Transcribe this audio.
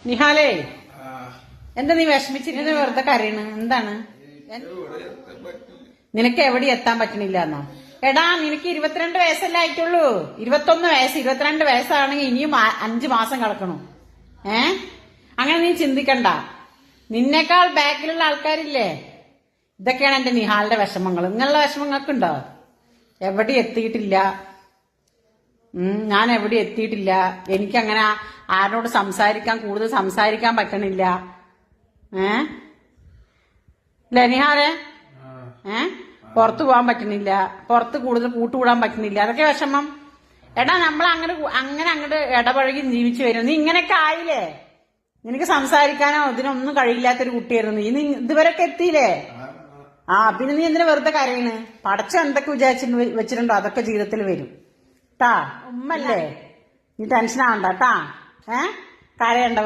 നിഹാലേ, എന്താ നീ വിഷമിച്ചിട്ട് വെറുതെ കരയണ്? എന്താണ്? നിനക്ക് എവിടെ എത്താൻ പറ്റണില്ല എന്നോ? എടാ, നിനക്ക് 22 വയസ്സല്ലേ ആയിട്ടുള്ളൂ. 21 വയസ്സ്, 22 വയസ്സാണെങ്കിൽ ഇനിയും 5 മാസം കിടക്കണു. അങ്ങനെ നീ ചിന്തിക്കണ്ട. നിന്നേക്കാൾ ബാക്കിലുള്ള ആൾക്കാരില്ലേ? ഇതൊക്കെയാണ് എന്റെ നിഹാലിന്റെ വിഷമങ്ങൾ. നിങ്ങളുടെ വിഷമങ്ങൾക്കുണ്ടോ? എവിടെ എത്തിയിട്ടില്ല. ഞാൻ എവിടെ എത്തിയിട്ടില്ല. എനിക്കങ്ങനെ ആരോട് കൂടുതൽ സംസാരിക്കാൻ പറ്റണില്ല. നിഹാലെ, പുറത്തു പോകാൻ പറ്റണില്ല. പുറത്ത് കൂടുതൽ കൂട്ടുകൂടാൻ പറ്റുന്നില്ല. അതൊക്കെ വിഷമം. എടാ, നമ്മൾ അങ്ങോട്ട് ഇടപഴകി ജീവിച്ചു വരും. നീ ഇങ്ങനെയൊക്കെ ആയില്ലേ? നിനക്ക് സംസാരിക്കാനോ ഇതിനൊന്നും കഴിയില്ലാത്തൊരു കുട്ടിയായിരുന്നു നീ. ഇതുവരെയൊക്കെ എത്തിയില്ലേ? പിന്നെ നീ എന്തിനാ വെറുതെ കരയണ്? പടച്ച എന്തൊക്കെ വെച്ചിട്ടുണ്ടോ അതൊക്കെ ജീവിതത്തിൽ വരും ട്ടാ. ഉമ്മല്ലേ, നീ ടെൻഷൻ ആവണ്ട ട്ടാ. കരയണ്ട.